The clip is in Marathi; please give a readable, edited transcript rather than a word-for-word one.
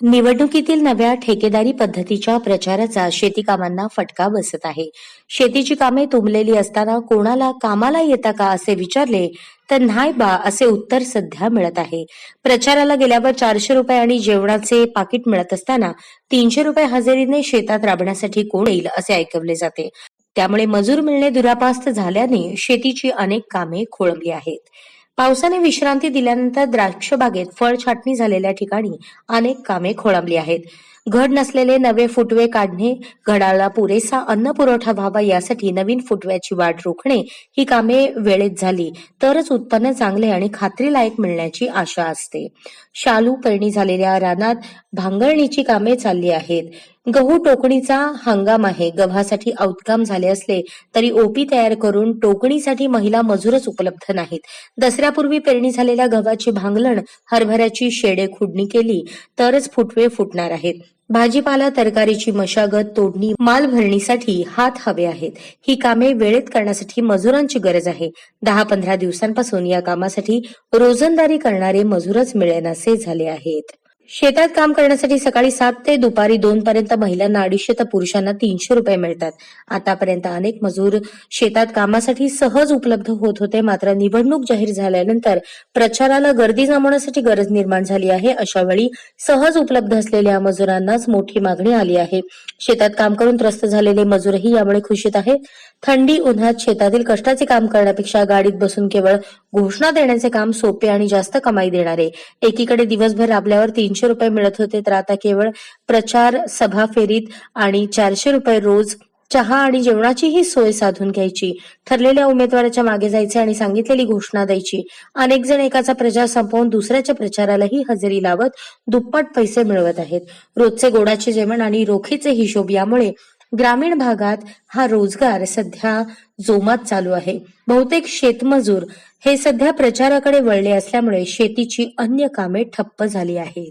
निवडणुकीतील नव्या ठेकेदारी पद्धतीच्या प्रचाराचा शेती कामांना फटका बसत आहे. शेतीची कामे तुंबलेली असताना कोणाला कामाला येता का असे विचारले तर नाही बा असे उत्तर सध्या मिळत आहे. प्रचाराला गेल्यावर 400 रुपये आणि जेवणाचे पाकिट मिळत असताना 300 रुपये हजेरीने शेतात राबण्यासाठी कोण येईल असे ऐकवले जाते. त्यामुळे मजूर मिळणे दुरापास्त झाल्याने शेतीची अनेक कामे खोळंबली आहेत. पावसाने विश्रांती दिल्यानंतर द्राक्ष बागेत फळ छाटणी झालेल्या ठिकाणी अनेक कामे खोळंबली आहेत. घड नसलेले नवे फुटवे काढणे, घडाला पुरेसा अन्न पुरवठा व्हावा यासाठी नवीन फुटव्याची वाढ रोखणे ही कामे वेळेत झाली तरच उत्पन्न चांगले आणि खात्रीलायक मिळण्याची आशा असते. शालू पेरणी झालेल्या रानात भांगरणीची कामे चालली आहेत. गहू टोकणीचा हंगाम आहे. गव्हासाठी औतकाम झाले असले तरी ओपी तयार करून टोकणीसाठी महिला मजूरच उपलब्ध नाहीत. दसऱ्यापूर्वी पेरणी झालेल्या गव्हाची भांगलण, हरभऱ्याची शेडे खुडणी केली तरच फुटवे फुटणार आहेत. भाजीपाला, तरकारीची मशागत, तोडणी, माल भरणीसाठी हात हवे आहेत. ही कामे वेळेत करण्यासाठी मजुरांची गरज आहे. 10-15 दिवसांपासून या कामासाठी रोजंदारी करणारे मजूरच मिळेनासे झाले आहेत. शेतात काम करण्यासाठी सकाळी 7 ते दुपारी 2 पर्यंत महिलांना 250 तर पुरुषांना 300 रुपये मिळतात. आतापर्यंत अनेक मजूर शेतात कामासाठी सहज उपलब्ध होत होते. मात्र निवडणूक जाहीर झाल्यानंतर प्रचाराला गर्दी जमवण्यासाठी गरज निर्माण झाली आहे. अशा वेळी सहज उपलब्ध असलेल्या मजुरांनाच मोठी मागणी आली आहे. शेतात काम करून त्रस्त झालेले मजूरही यामुळे खुशीत आहेत. थंडी उन्हात शेतातील कष्टाचे काम करण्यापेक्षा गाडीत बसून केवळ घोषणा देण्याचे काम सोपे आणि जास्त कमाई देणारे. एकीकडे दिवसभर राबल्यावर 300 रुपये मिळत होते तर आता केवळ प्रचार, सभा फेरीत आणि 400 रुपये रोज चहा आणि जेवणाचीही सोय साधून घ्यायची. ठरलेल्या उमेदवाराच्या मागे जायचे आणि सांगितलेली घोषणा द्यायची. अनेक जण एकाचा प्रचार संपवून दुसऱ्याच्या प्रचारालाही हजेरी लावत दुप्पट पैसे मिळवत आहेत. रोजचे गोडाचे जेवण आणि रोखीचे हिशोब यामुळे ग्रामीण भागात हा रोजगार सध्या जोमात चालू आहे. बहुतेक शेतमजूर हे सध्या प्रचाराकडे वळले असल्यामुळे शेतीची अन्य कामे ठप्प झाली आहेत.